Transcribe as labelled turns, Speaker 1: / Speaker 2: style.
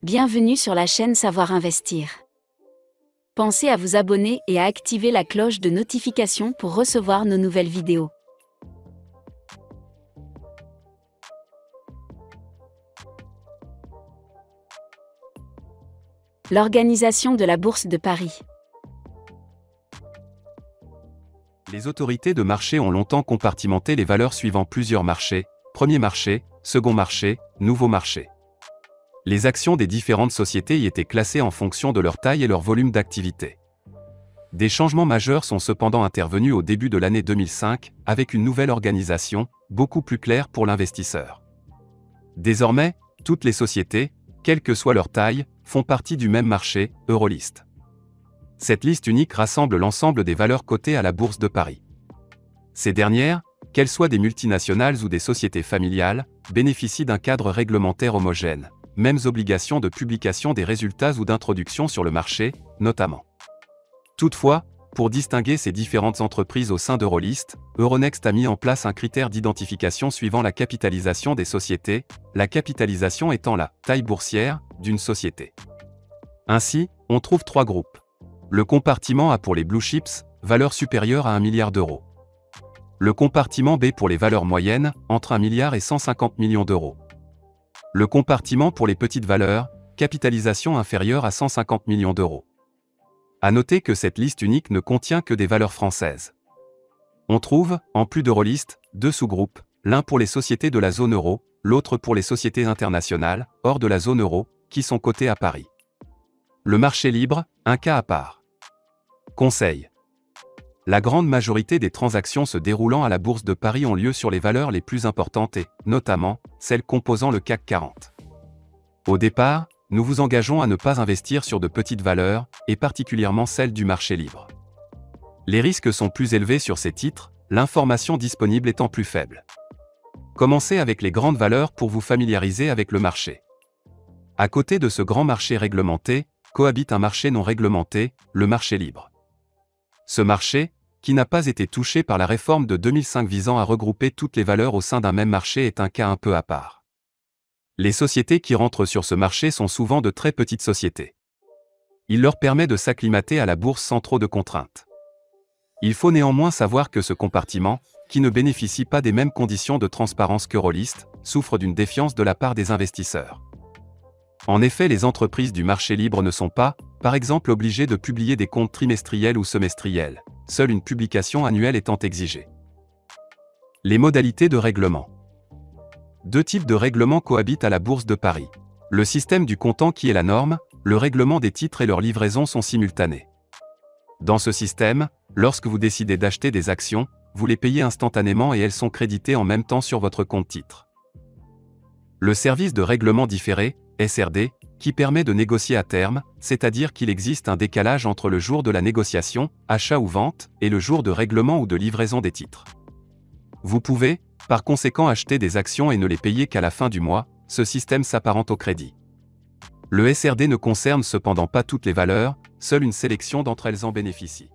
Speaker 1: Bienvenue sur la chaîne Savoir Investir. Pensez à vous abonner et à activer la cloche de notification pour recevoir nos nouvelles vidéos. L'organisation de la Bourse de Paris.
Speaker 2: Les autorités de marché ont longtemps compartimenté les valeurs suivant plusieurs marchés: premier marché, second marché, nouveau marché. Les actions des différentes sociétés y étaient classées en fonction de leur taille et leur volume d'activité. Des changements majeurs sont cependant intervenus au début de l'année 2005, avec une nouvelle organisation, beaucoup plus claire pour l'investisseur. Désormais, toutes les sociétés, quelle que soit leur taille, font partie du même marché, Eurolist. Cette liste unique rassemble l'ensemble des valeurs cotées à la Bourse de Paris. Ces dernières, qu'elles soient des multinationales ou des sociétés familiales, bénéficient d'un cadre réglementaire homogène, mêmes obligations de publication des résultats ou d'introduction sur le marché, notamment. Toutefois, pour distinguer ces différentes entreprises au sein d'Eurolist, Euronext a mis en place un critère d'identification suivant la capitalisation des sociétés, la capitalisation étant la taille boursière d'une société. Ainsi, on trouve trois groupes. Le compartiment A pour les blue chips, valeur supérieure à 1 milliard d'euros. Le compartiment B pour les valeurs moyennes, entre 1 milliard et 150 millions d'euros. Le compartiment pour les petites valeurs, capitalisation inférieure à 150 millions d'euros. À noter que cette liste unique ne contient que des valeurs françaises. On trouve, en plus d'Eurolist, deux sous-groupes, l'un pour les sociétés de la zone euro, l'autre pour les sociétés internationales, hors de la zone euro, qui sont cotées à Paris. Le marché libre, un cas à part. Conseil. La grande majorité des transactions se déroulant à la Bourse de Paris ont lieu sur les valeurs les plus importantes et, notamment, celles composant le CAC 40. Au départ, nous vous engageons à ne pas investir sur de petites valeurs, et particulièrement celles du marché libre. Les risques sont plus élevés sur ces titres, l'information disponible étant plus faible. Commencez avec les grandes valeurs pour vous familiariser avec le marché. À côté de ce grand marché réglementé, cohabite un marché non réglementé, le marché libre. Ce marché, qui n'a pas été touché par la réforme de 2005 visant à regrouper toutes les valeurs au sein d'un même marché, est un cas un peu à part. Les sociétés qui rentrent sur ce marché sont souvent de très petites sociétés. Il leur permet de s'acclimater à la bourse sans trop de contraintes. Il faut néanmoins savoir que ce compartiment, qui ne bénéficie pas des mêmes conditions de transparence qu'Eurolist, souffre d'une défiance de la part des investisseurs. En effet, les entreprises du marché libre ne sont pas, par exemple, obligées de publier des comptes trimestriels ou semestriels, seule une publication annuelle étant exigée. Les modalités de règlement. Deux types de règlements cohabitent à la Bourse de Paris. Le système du comptant qui est la norme, le règlement des titres et leur livraison sont simultanés. Dans ce système, lorsque vous décidez d'acheter des actions, vous les payez instantanément et elles sont créditées en même temps sur votre compte titre. Le service de règlement différé, SRD, qui permet de négocier à terme, c'est-à-dire qu'il existe un décalage entre le jour de la négociation, achat ou vente, et le jour de règlement ou de livraison des titres. Vous pouvez, par conséquent, acheter des actions et ne les payer qu'à la fin du mois, ce système s'apparente au crédit. Le SRD ne concerne cependant pas toutes les valeurs, seule une sélection d'entre elles en bénéficie.